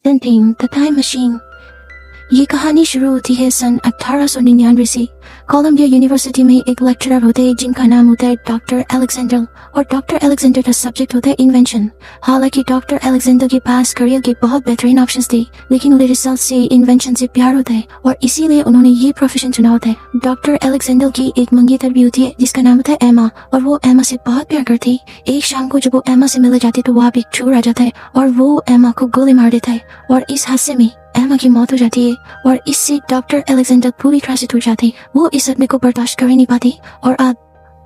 Presenting The Time Machine। ये कहानी शुरू होती है सन 1899 से। कोलंबिया यूनिवर्सिटी में एक लेक्चरर होते हैं जिनका नाम होता है डॉक्टर अलेक्जेंडर, और डॉक्टर अलेक्जेंडर का सब्जेक्ट होता है इन्वेंशन। हालांकि डॉक्टर अलेक्जेंडर के पास करियर के बहुत बेहतरीन ऑप्शंस थे, लेकिन उन्हें रिसर्च से इन्वेंशन से प्यार होता है और इसीलिए उन्होंने ये प्रोफेशन चुना होता है। डॉक्टर अलेक्जेंडर की एक मंगेतर भी होती है जिसका नाम होता है एमा, और वो एमा से बहुत प्यार करती है। एक शाम को जब वो एमा से मिलने जाती तो वहाँ पे एक चोर आ जाता है और वो एमा को गोली मार देता है, और इस हादसे में एमा की मौत हो जाती है। और इससे डॉक्टर अलेक्जेंडर पूरी तरह से टूट जाते हैं। वो इस सदमे को बर्दाश्त कर ही नहीं पाती, और अब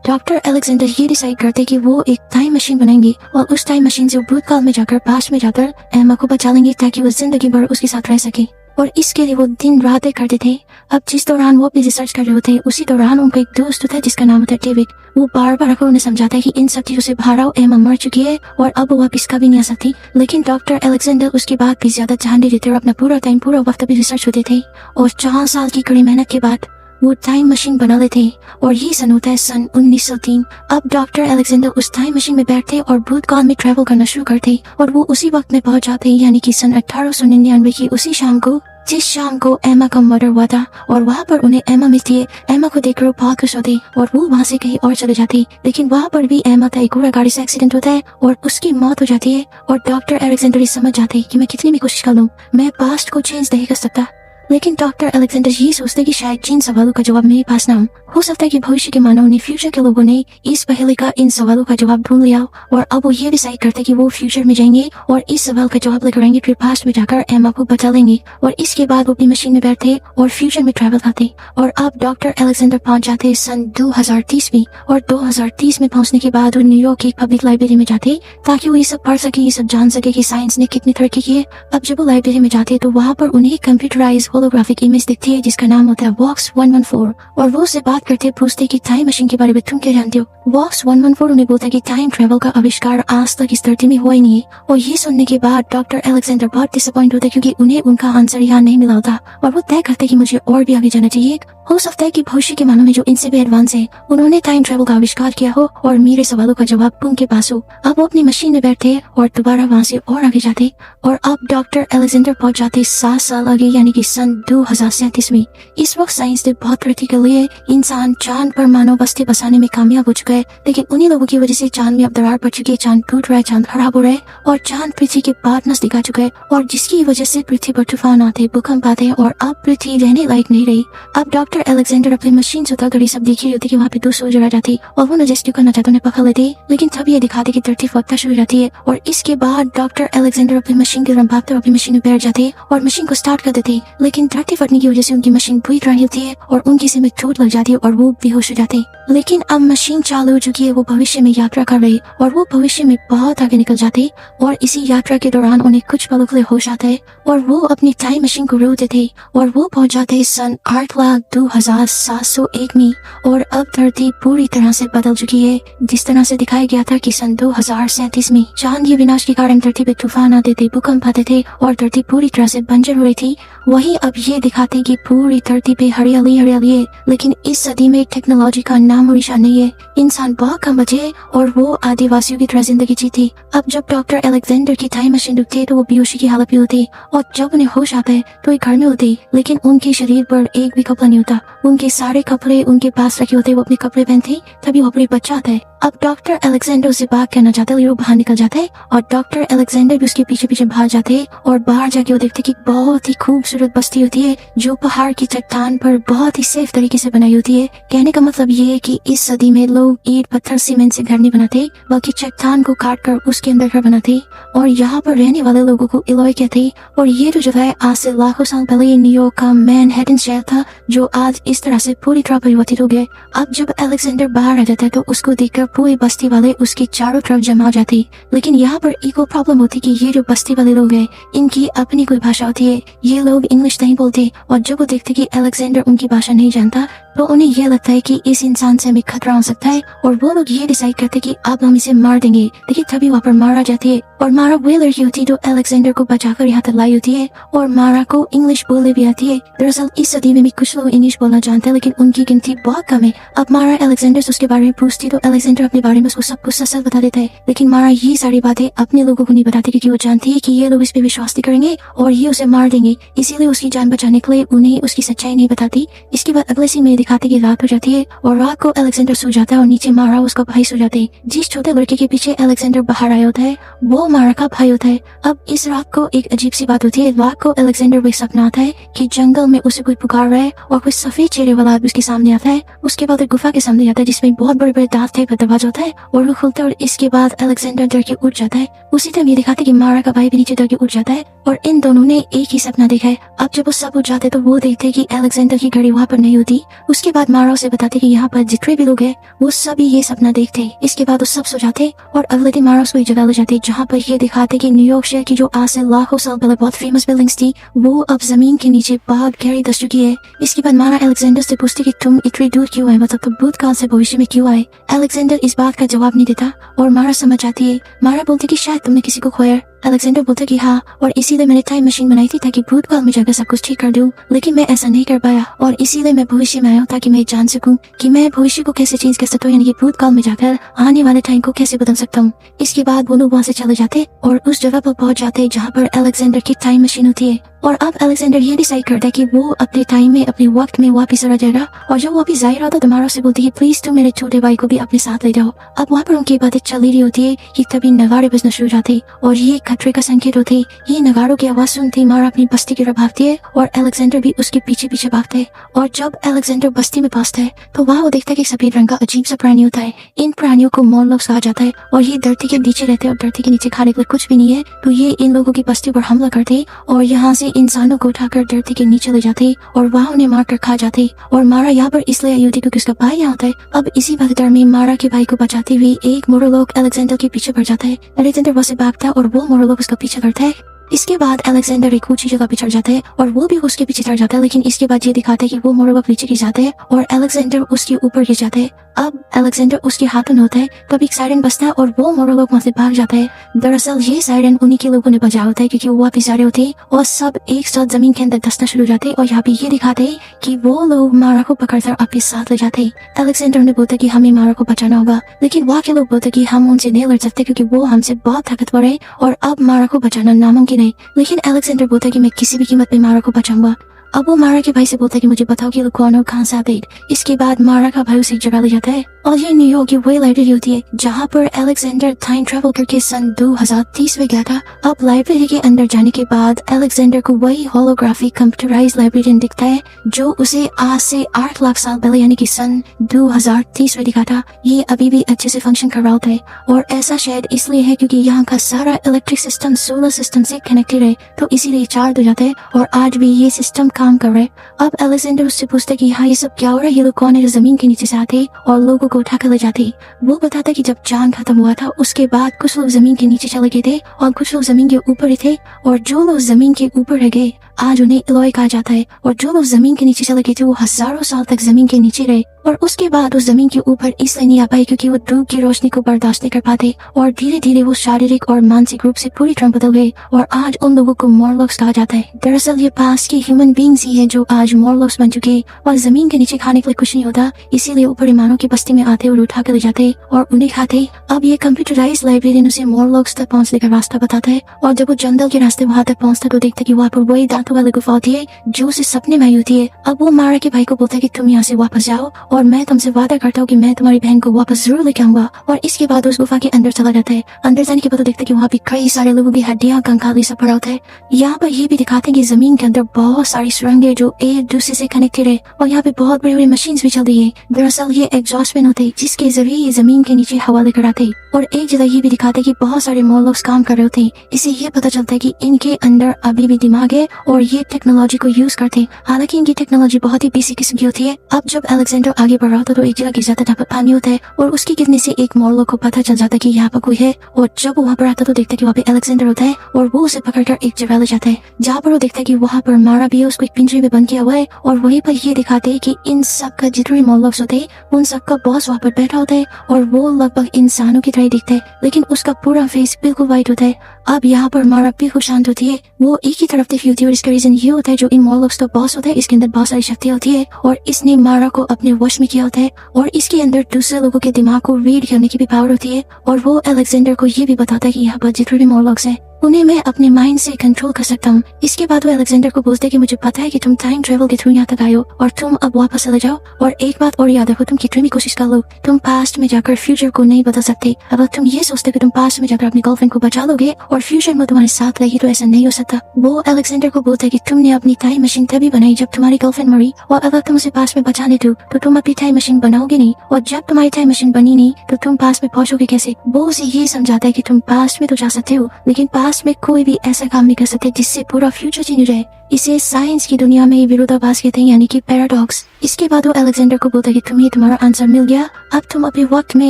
डॉक्टर अलेक्जेंडर ये डिसाइड करते कि वो एक टाइम मशीन बनाएंगे और उस टाइम मशीन से भूतकाल में जाकर पास्ट में जाकर एमा को बचा लेंगे ताकि वो जिंदगी भर उसके साथ रह सके। और इसके लिए वो दिन रात करते थे। अब जिस दौरान वो अपनी रिसर्च कर रहे होते उसी दौरान उनका एक दोस्त होता है जिसका नाम होता है डेविड। वो बार बार उन्हें समझाता है कि इन सब चीजों से बाहर आओ, एमा मर चुकी है और अब वो वापिस कभी नहीं आ सकती। लेकिन डॉक्टर अलेक्जेंडर उसके बाद भी ज्यादा ध्यान दे देते और अपना पूरा वक्त अभी रिसर्च होते थे। और 4 साल की कड़ी मेहनत के बाद वो टाइम मशीन बना लेते और ये सन होता है सन 1903। अब डॉक्टर अलेक्जेंडर उस टाइम मशीन में बैठते और भूतकाल में ट्रेवल करना शुरू करते और वो उसी वक्त में पहुंच जाते, यानी कि सन 1899 की उसी शाम को जिस शाम को एमा का मर्डर हुआ था। और वहाँ पर उन्हें एमा मिलती है। एमा को देखकर वो बहुत खुश होते और वो वहाँ से कहीं और चले जाते, लेकिन वहाँ पर भी एमा का एक और गाड़ी से एक्सीडेंट होता है और उसकी मौत हो जाती है। और डॉक्टर अलेक्जेंडर समझ जाते कि मैं कितनी भी कोशिश कर लूँ, मैं पास्ट को चेंज नहीं कर सकता। लेकिन डॉक्टर अलेक्जेंडर ये सोचते कि शायद जिन सवालों का जवाब मेरे पास ना हो सकता है कि भविष्य के मानव ने, फ्यूचर के लोगों ने इस पहले का इन सवालों का जवाब ढूंढ लिया, और अब वो ये डिसाइड करते कि वो फ्यूचर में जाएंगे और इस सवाल का जवाब लेकर आएंगे, फिर पास्ट में जाकर एमा को बचा लेंगे। और इसके बाद वो अपनी मशीन में बैठते और फ्यूचर में ट्रैवल करते। और अब डॉक्टर अलेक्जेंडर पहुंच जाते सन 2030 में, और 2030 में पहुंचने के बाद वो न्यूयॉर्क की पब्लिक लाइब्रेरी में जाते ताकि वो ये सब पढ़ सके, ये सब जान सके कि साइंस ने कितनी तरक्की की है। अब जब वो लाइब्रेरी में जाते तो वहाँ पर उन्हें कंप्यूटराइज होलोग्राफिक इमेज दिखती है जिसका नाम होता है वॉक्स 114, और वो उससे बात करते पूछते कि टाइम मशीन के बारे में तुम क्या जानते हो। वॉक्स 114 उन्हें बोलता है कि टाइम ट्रेवल का आविष्कार आज तक इस धरती में हुआ ही नहीं है। और ये सुनने के बाद डॉक्टर अलेक्जेंडर बहुत डिसअपॉइंट होता है क्योंकि उन्हें उनका आंसर यहाँ नहीं मिला होता, और वो तय करते कि मुझे और भी आगे जाना चाहिए। हो सकता है कि भविष्य के मानव में जो इनसे भी एडवांस है उन्होंने टाइम ट्रेवल का आविष्कार किया हो और मेरे सवालों का जवाब उनके पास हो। अब वो अपनी मशीन में बैठते और दोबारा वहाँ से और आगे जाते, और अब डॉक्टर अलेक्जेंडर पहुंच जाते 7 साल आगे, यानी कि सन 2037 में। इस वक्त साइंस ने बहुत प्रगति कर ली है। इंसान चांद पर मानव बस्ती बसाने में कामयाब हो चुका है, लेकिन उन्हीं लोगों की वजह से चांद में अब दरार पड़ चुकी है, चांद टूट रहा है, चांद खराब हो रहा है, और चांद पृथ्वी के पास नजदीक आ चुका है, और जिसकी वजह से पृथ्वी पर तूफान आते, भूकंप आते, और अब पृथ्वी रहने लायक नहीं रही। अब डॉक्टर अलेक्जेंडर अपनी मशीन से उतार सब देख रही होती कि वहाँ पे 2 सोल्जर आ जाते और वो रेस्क्यू करना चाहते उन्हें पकड़ लेते, लेकिन तब ये दिखाते कि धरती फटना शुरू हो जाती है। और इसके बाद डॉक्टर अलेक्जेंडर अपनी मशीन के दौरान भागते अपनी मशीन में बैठ जाते और मशीन को स्टार्ट कर देते, लेकिन धरती फटने की वजह से उनकी मशीन पूरी तरह होती है और उनकी सिर में चोट लग जाती है और वो बेहोश हो जाते। लेकिन अब मशीन चालू हो चुकी है, वो भविष्य में यात्रा कर रही और वो भविष्य में बहुत आगे निकल जाते, और इसी यात्रा के दौरान उन्हें कुछ पलों के लिए होश आता है और वो अपनी टाइम मशीन को रोकते थे और वो पहुंच जाते सन 8,02,701 में। और अब धरती पूरी तरह से बदल चुकी है, जिस तरह से दिखाया गया था कि सन 2037 में चांद के विनाश के कारण धरती पे तूफान आते थे, भूकंप आते थे और धरती पूरी तरह से बंजर हो रही थी। वहीं अब ये दिखाते कि पूरी धरती पे हरियाली हरियाली है, लेकिन इस सदी में टेक्नोलॉजी का नाम और निशान नहीं है। इंसान बहुत कम बचे और वो आदिवासियों की तरह जिंदगी जीती। अब जब डॉक्टर अलेक्जेंडर की टाइम मशीन रुकती है तो वो बेहोशी की हालत में होती, और जब उन्हें होश आता है तो एक घर में होती, लेकिन उनके शरीर पर एक भी कपड़ा नहीं होता। उनके सारे कपड़े उनके पास रखे होते, वो अपने कपड़े पहनते, तभी वो अपने बच्चा आता है। अब डॉक्टर अलेक्जेंडर से बात करना चाहते हैं, वो बाहर निकल जाता है और डॉक्टर अलेक्जेंडर भी उसके पीछे पीछे बाहर जाते हैं, और बाहर जाके वो देखते कि बहुत ही खूबसूरत बस्ती होती है जो पहाड़ की चट्टान पर बहुत ही सेफ तरीके से बनाई होती है। कहने का मतलब ये है कि इस सदी में लोग ईंट पत्थर सीमेंट से घर नहीं बनाते, बल्कि चट्टान को काट कर उसके अंदर घर बनाते, और यहाँ पर रहने वाले लोगों को इलोय कहते। और ये जो जगह है आज से लाखों साल पहले ये न्यूयॉर्क का मैनहट्टन शहर था, जो आज इस तरह से पूरी तरह परिवर्तित हो गए। अब जब अलेक्जेंडर बाहर आ जाता है तो उसको देखकर पूरी बस्ती वाले उसके चारों तरफ जमा हो जाते, लेकिन यहाँ पर एक और प्रॉब्लम होती कि ये जो बस्ती वाले लोग हैं इनकी अपनी कोई भाषा होती है, ये लोग इंग्लिश नहीं बोलते, और जब वो देखते कि अलेक्जेंडर उनकी भाषा नहीं जानता तो उन्हें यह लगता है कि इस इंसान से हमें खतरा हो सकता है और वो लोग ये डिसाइड करते कि अब हम इसे मार देंगे। लेकिन तभी वहाँ पर मारा जाती है और मारा वही लड़की होती है जो अलेक्जेंडर को बचाकर यहाँ तक लाई होती है और मारा को इंग्लिश बोलने भी आती है। दरअसल इस सदी में भी कुछ लोग इंग्लिश बोलना जानते हैं लेकिन उनकी गिनती बहुत कम है। अब मारा अलेक्जेंडर से उसके बारे में पूछती तो अलेक्जेंडर अपने बारे में उसको सब कुछ सच बता देता है। लेकिन मारा ये सारी बातें अपने लोगों को नहीं बताती क्योंकि वो जानती है कि ये लोग इस पे विश्वास नहीं करेंगे और ये उसे मार देंगे, इसीलिए उसकी जान बचाने के लिए उन्हें उसकी सच्चाई नहीं बताती। इसके बाद अगले सीन में दिखाते कि रात हो जाती है और रात को अलेक्जेंडर सो जाता है और नीचे मारा उसका भाई सो जाते हैं। जिस छोटे लड़के के पीछे अलेक्जेंडर बाहर आया होता है वो मारा का भाई होता है। अब इस रात को एक अजीब सी बात होती है। रात को अलेक्जेंडर को सपना आता है कि जंगल में उसे कोई पुकार रहा है और कोई सफेद चेहरे वाला आदमी उसके सामने आता है। उसके बाद एक गुफा के सामने आता है जिसमें बहुत बड़े बड़े दांत टाइप का दरवाजा होता है और वो खुलता है और इसके बाद अलेक्जेंडर डर के उठ जाता है। उसी टाइम ये दिखाते कि मारा का भाई भी नीचे डर के उठ जाता है और इन दोनों ने एक ही सपना देखा है। अब जब वो सब उठ जाते तो वो देखते कि अलेक्जेंडर की घड़ी वहाँ पर नहीं होती। उसके बाद मारा उसे बताते कि यहाँ पर जितने भी लोग हैं वो सभी ये सपना देखते। इसके बाद वो सब सो जाते और अगले दिन मारा उसको एक जगह ले जाते जहाँ पर ये दिखाते कि न्यूयॉर्क शहर की जो आज से लाखों साल पहले बहुत फेमस बिल्डिंग्स थी वो अब जमीन के नीचे बहुत गहरी दस चुकी है। इसके बाद मारा अलेक्जेंडर से पूछते कि तुम इतनी दूर क्यों आए, मतलब तुम भूतकाल से भविष्य में क्यों आए। अलेक्जेंडर इस बात का जवाब नहीं देता और मारा समझ जाती है। मारा बोलती कि शायद तुमने किसी को खोया। अलेक्जेंडर बोलता कि हाँ और इसीलिए मैंने टाइम मशीन बनाई थी ताकि भूतकाल में जाकर सब कुछ ठीक कर दूं, लेकिन मैं ऐसा नहीं कर पाया और इसीलिए मैं भविष्य में आया हूँ ताकि मैं जान सकूं कि मैं भविष्य को कैसे चेंज कर सकता हूँ, यानी कि भूतकाल में जाकर आने वाले टाइम को कैसे बदल सकता हूँ। इसके बाद वो लोग वहाँ से चले जाते और उस जगह पर पहुंच जाते जहाँ पर अलेक्जेंडर की टाइम मशीन होती है और अब अलेक्जेंडर ये डिसाइड करता है कि वो अपने टाइम में अपने वक्त में वापस आ जाएगा और जब वापस जाहिर होता तो मारा से बोलती है प्लीज तुम मेरे छोटे भाई को भी अपने साथ ले जाओ। अब वहाँ पर उनकी बातें चल रही होती है कि तभी नगाड़े बजना शुरू हो जाते और ये खतरे का संकेत होते। ये नगाड़ों की आवाज सुनती मारा अपनी बस्ती की तरफ भागती है और अलेक्जेंडर भी उसके पीछे पीछे भागता है और जब अलेक्जेंडर बस्ती में पहुंचता है तो वहाँ वो देखता है कि सफेद रंग का अजीब सा प्राणी होता है। इन प्राणियों को मॉर्लॉक्स कहा जाता है और ये धरती के नीचे रहते हैं और धरती के नीचे खाने के लिए कुछ भी नहीं है, तो ये इन लोगों की बस्ती पर हमला करते और यहाँ से इंसानों को उठाकर धरती के नीचे ले जाते और वहाँ उन्हें मार कर खा जाते और मारा यहाँ पर इसलिए आई होती क्योंकि उसका भाई यहाँ होता है। अब इसी भगदड़ में मारा के भाई को बचाते हुए एक मोरोलोग अलेक्जेंडर के पीछे पड़ जाता है। अलेक्जेंडर वहाँ से भागता है और वो मोरोलोग उसका पीछे करता है। इसके बाद अलेक्जेंडर एक ऊंची जगह पे चढ़ जाता है और वो भी उसके पीछे चढ़ जाता है, लेकिन इसके बाद ये दिखाता है कि वो मोरोलोग नीचे गिर जाता है और अलेक्जेंडर उसके ऊपर गिर जाता है। अब अलेक्जेंडर उसके हाथों में होता है तब एक सायरन बजता है और वो मोरोलोग वहाँ से भाग जाता है। दरअसल ये सायरन उन्हीं के लोगों ने बजा होता है क्योंकि वो वापिस आ रहे होते हैं और सब एक साथ जमीन के अंदर धंसना शुरू हो जाते हैं और यहाँ पे ये दिखाते हैं कि वो लोग मारा को पकड़कर अपने साथ ले जाते हैं। अलेक्जेंडर ने बोलता कि हमें मारा को बचाना होगा, लेकिन वहाँ के लोग बोलते कि हम उनसे नहीं लड़ सकते क्योंकि वो हमसे बहुत ताकतवर है और अब मारा को बचाना नामुमकिन है। लेकिन अलेक्जेंडर बोलता है कि मैं किसी भी कीमत पे मारा को बचाऊंगा। अब वो मारा के भाई से बोलता है कि मुझे बताओ कि लोग कौन और कहाँ से आते। इसके बाद मारा का भाई उसे एक जगह ले जाता है और ये न्यूयॉर्क की वही लाइब्रेरी होती है जहाँ पर अलेक्जेंडर टाइम ट्रेवल करके सन 2030 में गया था। अब लाइब्रेरी के अंदर जाने के बाद अलेक्जेंडर को वही होलोग्राफिक कंप्यूटराइज लाइब्रेरियन दिखता है जो उसे आज से 8 लाख साल पहले यानी कि सन 2030 में दिखा था। ये अभी भी अच्छे से फंक्शन कर रहा होता है और ऐसा शायद इसलिए है क्योंकि यहाँ का सारा इलेक्ट्रिक सिस्टम सोलर सिस्टम से कनेक्टेड है, तो इसीलिए चार्ज हो जाता है और आज भी ये सिस्टम काम कर रहा है। अब अलेक्जेंडर उससे पूछता है कि हाँ ये सब क्या हो रहा है, ये लोग कौन है जो जमीन के नीचे से आते और लोगों को उठा कर ले जाते। वो बताता कि जब जंग खत्म हुआ था उसके बाद कुछ लोग जमीन के नीचे चले गए थे और कुछ लोग जमीन के ऊपर ही थे और जो लोग जमीन के ऊपर रह गए आज उन्हें इलोय कहा जाता है और जो लोग जमीन के नीचे चले गए थे वो हजारों साल तक जमीन के नीचे रहे और उसके बाद उस जमीन के ऊपर इसलिए नहीं आ पाए क्योंकि वो धूप की रोशनी को बर्दाश्त नहीं कर पाते और धीरे धीरे वो शारीरिक और मानसिक रूप से पूरी तरह बदल गए और आज उन लोगों को मॉर्लॉक्स कहा जाता है। दरअसल ये पास के ह्यूमन बींग्स ही है जो आज मॉर्लॉक्स बन चुके और जमीन के नीचे खाने के लिए कुछ नहीं होता, इसीलिए ऊपर मानव की बस्ती में आते और उठा कर ले जाते और उन्हें खाते। अब ये कंप्यूटराइज लाइब्रेरियन उसे मॉर्लॉक्स तक पहुँचने का रास्ता बताता है और जब वो जंगल के रास्ते वहाँ तक पहुँचता तो देखता कि वहाँ पर वही दांतों वाली गुफा होती है जो उसे सपने में आई होती है। अब वो मारा के भाई को बोलता है कि तुम यहाँ से वापस जाओ और मैं तुमसे वादा करता हूँ कि मैं तुम्हारी बहन को वापस जरूर लेके आऊंगा। और इसके बाद उस गुफा के अंदर चला जाता है। अंदर जाने के बाद देखता है कि वहाँ पे कई सारे लोगों की हड्डियां कंकाल सब पड़ा होता है। यहाँ पर ये भी दिखाते हैं कि जमीन के अंदर बहुत सारी सुरंगें जो एक दूसरे से कनेक्टेड है और यहाँ पे बहुत बड़ी बड़ी मशीन भी चल रही है। दरअसल ये एग्जॉस्ट फैन होते हैं जिसके जरिए ये जमीन के नीचे हवा लेकर आते और एक जगह ये भी दिखाते हैं कि बहुत सारे मॉर्लॉक्स काम कर रहे होते हैं। इससे ये पता चलता है कि इनके अंदर अभी भी दिमाग है और ये टेक्नोलॉजी को यूज करते। हालांकि इनकी टेक्नोलॉजी बहुत ही बेसिक किस्म की होती है। अब जब अलेक्जेंडर आगे बढ़ रहा था तो एक जगह गिर जाता जहाँ पर पानी होता है और उसके गिरने से एक मोरलॉक को पता चल जाता कि यहाँ पर कोई है, और जब वो वहाँ पर आता तो देखता कि वहाँ पे अलेक्जेंडर होता है और वो उसे पकड़कर एक जगह ले जाता है जहाँ पर वो देखता है कि वहाँ पर मारा भी है, उसको एक पिंजरे में बंद किया हुआ है। और वहीं पर ये दिखाते हैं कि इन सब का जितने मोरलॉक्स होते हैं उन सब का बॉस वहाँ पर बैठा होता है और वो लगभग इंसानों की तरह दिखता है, लेकिन उसका पूरा फेस बिल्कुल व्हाइट होता है। अब यहाँ पर मारा बिल्कुल शांत होती है, वो एक ही तरफ देखी होती है और इसका रीजन ये होता है जो इन मोरलॉक्स का बॉस होता है इसके अंदर बहुत सारी शक्तियाँ होती है और इसने मारा को अपने वश में किया होता है और इसके अंदर दूसरे लोगों के दिमाग को रीड करने की भी पावर होती है। और वो अलेक्जेंडर को ये भी बताता है कि यहाँ पर जितने भी मोरलॉक्स हैं उन्हें मैं अपने माइंड से कंट्रोल कर सकता हूँ। इसके बाद वो अलेक्जेंडर को बोलते हैं कि मुझे पता है कि तुम टाइम ट्रेवल के थ्रू यहाँ तक आए हो और तुम अब वापस चले जाओ, और एक बात और याद रखो, तुम कितनी भी कोशिश कर लो तुम पास्ट में जाकर फ्यूचर को नहीं बदल सकते। अगर तुम ये सोचते कि तुम पास्ट में जाकर अपनी गर्लफ्रेंड को बचा लोगे और फ्यूचर में तुम्हारे साथ रहेगी तो ऐसा नहीं हो सकता। वो अलेक्जेंडर को बोलता है कि तुमने अपनी टाइम मशीन तभी बनाई जब तुम्हारी गर्लफ्रेंड मरी, और अगर तुम उसे पास्ट में बचाने दो तो तुम अपनी टाइम मशीन बनाओगे नहीं, और जब तुम्हारी टाइम मशीन बनी नहीं तो तुम पास्ट में पहुंचोगे कैसे। वो उसे ये समझाता है कि तुम पास्ट में तो जा सकते हो लेकिन पास्ट में कोई भी ऐसा काम नहीं कर सकते जिससे पूरा फ्यूचर चेंज हो जाए। इसे साइंस की दुनिया में विरोधाभास कहते हैं, यानी कि पैराडॉक्स। इसके बाद वो अलेक्जेंडर को बोलता है कि तुम्हें तुम्हारा आंसर मिल गया, अब तुम अपने वक्त में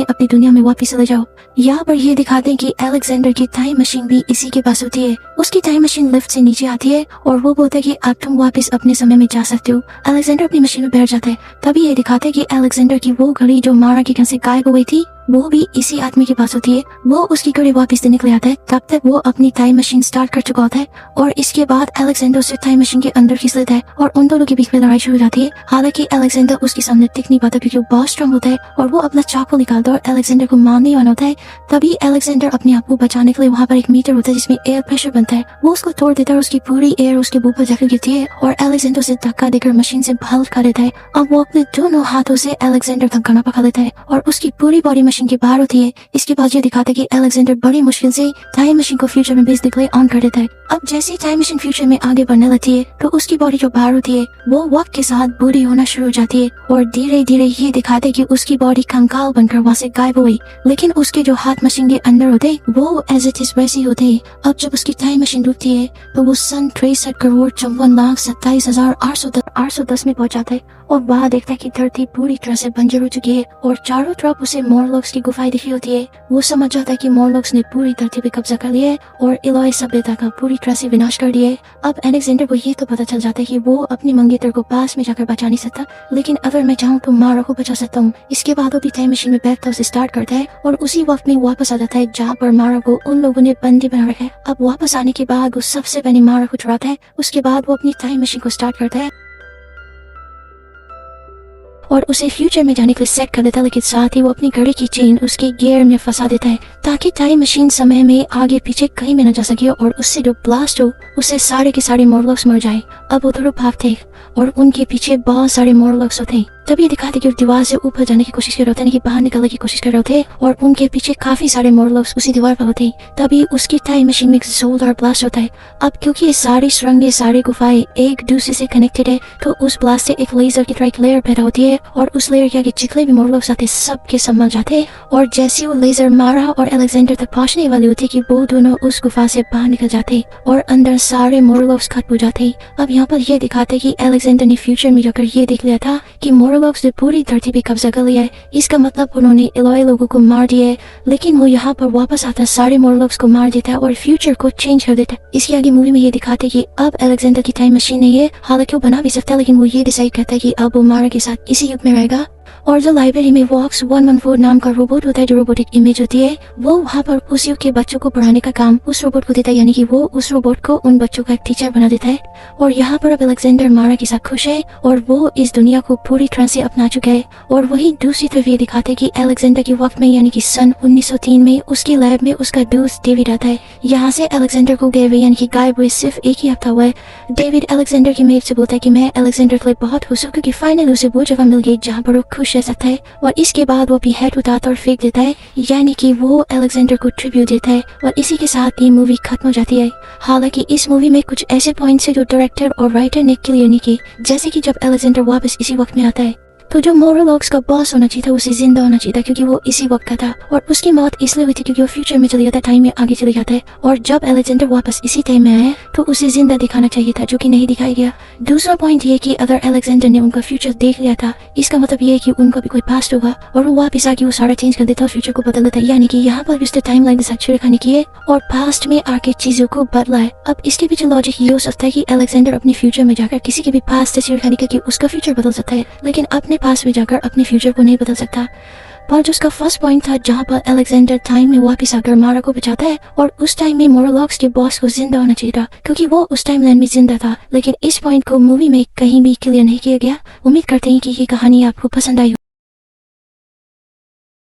अपनी दुनिया में वापस चले जाओ। यहाँ पर ये दिखाते हैं कि अलेक्जेंडर की टाइम मशीन भी इसी के पास होती है। उसकी टाइम मशीन लिफ्ट से नीचे आती है और वो बोलता है कि अब तुम वापस अपने समय में जा सकते हो। अलेक्जेंडर अपनी मशीन में बैठ जाता है। तभी ये दिखाते हैं कि अलेक्जेंडर की वो घड़ी जो मारा के घर से गायब हो गई थी वो भी इसी आदमी के पास होती है। वो उसकी घड़ी वापस देने के लिए आता है, तब तक वो अपनी टाइम मशीन स्टार्ट कर चुका होता है और इसके बाद अलेक्जेंडर उसे टाइम मशीन के अंदर खींच लेता है और उन दोनों के बीच में लड़ाई शुरू हो जाती है। हालांकि अलेक्जेंडर उसके सामने टिक नहीं पाता क्योंकि वो बहुत स्ट्रांग होता है और वो अपना चाकू निकालता है और अलेक्जेंडर को मारने वाला होता है। तभी अलेक्जेंडर अपने आप को बचाने के लिए वहाँ पर एक मीटर होता है जिसमें एयर प्रेशर बनता है, वो उसको तोड़ देता है और उसकी पूरी एयर उसके मुंह पर जाकर गिरती है और अलेक्जेंडर उसे धक्का देकर मशीन से बाहर कर देता है। अब वो अपने दोनों हाथों से अलेक्जेंडर का गला पकड़ लेता है और उसकी पूरी बॉडी मशीन के बाहर होती है। इसके बाद ये दिखाता है कि अलेक्जेंडर बड़ी मुश्किल से टाइम मशीन को फ्यूचर में भेजने के लिए ऑन कर देता है। अब जैसे ही टाइम मशीन फ्यूचर में आगे बढ़ने लगती है तो उसकी बॉडी जो बाहर होती है वो वक्त के साथ बूढ़ी होना शुरू हो जाती है और धीरे धीरे ये दिखाते है कि उसकी बॉडी कंकाल बनकर वहाँ से गायब हो गई, लेकिन उसके जो हाथ मशीन के अंदर होते वो एज इट इज वैसे ही होते। अब जब उसकी टाइम मशीन रुकती है तो वो सन 63,54,27,810 में पहुंच जाता है और वहाँ देखता है कि धरती पूरी तरह से बंजर हो चुकी है और चारों तरफ उसे मोरलॉक्स की गुफाएं दिखी होती है। वो समझ जाता है कि मोरलॉक्स ने पूरी धरती पे कब्जा कर लिया है और इलोय सभ्यता का पूरी तरह से विनाश कर दिया है। अब अलेक्जेंडर को ये तो पता चल जाता है कि वो अपनी मंगेतर को पास में जाकर बचा नहीं सकता, लेकिन अगर मैं चाहूँ तो मारा को बचा सकता हूँ। इसके बाद वो भी टाइम मशीन में बैठकर उसे स्टार्ट करता है और उसी वक्त में वापस आ जाता है जहाँ पर मारा को उन लोगों ने बंदी बना रखा है। अब वापस आने के बाद वो सबसे पहले मारा को छुड़ाता है, उसके बाद वो अपनी टाइम मशीन को स्टार्ट करता है और उसे फ्यूचर में जाने के लिए सेट कर देता है, लेकिन साथ ही वो अपनी घड़ी की चेन उसके गियर में फंसा देता है ताकि टाइम मशीन समय में आगे पीछे कहीं में न जा सके और उससे जो ब्लास्ट हो उससे सारे के सारे मोरलॉक्स मर जाए। अब वो दोनों भागते और उनके पीछे बहुत सारे मोरलॉक्स होते। तभी दिखाते कि दीवार से ऊपर जाने की कोशिश कर रहे होते हैं कि बाहर निकलने की कोशिश कर रहे होते और उनके पीछे काफी सारे मोरलॉक्स उसी दीवार पर होते। तभी उसकी टाइम मशीन में जोरदार ब्लास्ट होता है। अब क्योंकि ये सारी सुरंगें सारी गुफाएं एक दूसरे से कनेक्टेड है तो उस ब्लास्ट से एक लेजर की तरह एक लेयर पैदा होती है और उस लेयर के आगे जितने भी मोरलॉक्स आते सब के सब मर जाते और जैसे वो लेजर मारा और अलेक्जेंडर तक पहुंचने वाली होती कि वो दोनों उस गुफा से बाहर निकल जाते और अंदर सारे मोरलॉक्स खत्म हो जाते। अब यहाँ पर ये दिखाते कि अलेक्जेंडर ने फ्यूचर में जाकर ये देख लिया था कि मोरलॉक्स ने पूरी धरती पे कब्जा कर लिया है, इसका मतलब उन्होंने इलोय लोगों को मार दिया है। लेकिन वो यहाँ पर वापस आता सारे मोरलॉक्स को मार देता है और फ्यूचर को चेंज कर देता है। इसके आगे मूवी में ये दिखाते कि अब अलेक्जेंडर की टाइम मशीन नहीं है, हालांकि वो बना भी सकता है लेकिन वो ये डिसाइड करता है कि अब वो मारा के साथ इसी युग में रहेगा। और जो लाइब्रेरी में वॉक्स 114 नाम का रोबोट होता है जो रोबोटिक इमेज होती है वो वहाँ पर उस युग के बच्चों को पढ़ाने का काम उस रोबोट को देता है, यानी कि वो उस रोबोट को उन बच्चों का टीचर बना देता है। और यहाँ पर अब अलेक्जेंडर मारा के साथ खुश है और वो इस दुनिया को पूरी तरह से अपना चुका है। और वही दूसरी तरफ ये दिखाते कि अलेक्जेंडर के वक्त में यानी कि सन 1903 में उसके लैब में उसका दोस्त डेविड आता है। यहाँ से अलेक्जेंडर को गए हुए यानी कि गायब हुए सिर्फ एक ही हफ्ता हुआ है। डेविड अलेक्जेंडर की मेट से बोलता है कि मैं अलेक्जेंडर के लिए बहुत खुश हूँ क्योंकि फाइनली उसे वो जगह मिल गई जहाँ पर वो खुश रह सकता है। और इसके बाद वो अपनी हेड उठाता और फेंक देता है, यानी कि वो अलेक्जेंडर को ट्रिब्यूट देता है और इसी के साथ ये मूवी खत्म हो जाती है। हालांकि इस मूवी में कुछ ऐसे पॉइंट्स है जो डायरेक्टर और राइटर ने क्लियर नहीं किए, जैसे कि जब अलेक्जेंडर वापस इसी वक्त में आता है तो जो मोरोलॉग्स का बॉस होना चाहिए था उसे जिंदा होना चाहिए था, क्योंकि वो इसी वक्त का था। और उसकी मौत इसलिए हुई थी क्योंकि वो फ्यूचर में चले जाता है, टाइम में आगे चले जाता है। और जब अलेक्जेंडर वापस इसी टाइम में आए तो उसे जिंदा दिखाना चाहिए था, जो कि नहीं दिखाया गया। दूसरा पॉइंट ये कि अगर अलेक्जेंडर ने उनका फ्यूचर देख लिया था, इसका मतलब ये है कि उनका भी कोई पास्ट होगा और वो वापस आके वो सारा चेंज कर देता और फ्यूचर को बदल देता है। यानी कि यहाँ पर उसने टाइमलाइन के साथ छेड़खानी की है और पास्ट में आके चीजों को बदला है। अब इसके पीछे लॉजिक ये हो सकता है कि अलेक्जेंडर अपने फ्यूचर में जाकर किसी के भी पास्ट से छेड़खानी करके उसका फ्यूचर बदल सकता है, लेकिन अपने पास्ट में जाकर अपने फ्यूचर को नहीं बदल सकता। पर जो उसका फर्स्ट पॉइंट था जहाँ पर अलेक्जेंडर टाइम में वापस आकर मारा को बचाता है, और उस टाइम में मोरोलॉग्स के बॉस को जिंदा होना चाहिए था क्योंकि वो उस टाइम लाइन में जिंदा था, लेकिन इस पॉइंट को मूवी में कहीं भी क्लियर नहीं किया गया। उम्मीद करते हैं कि ये कहानी आपको पसंद आई।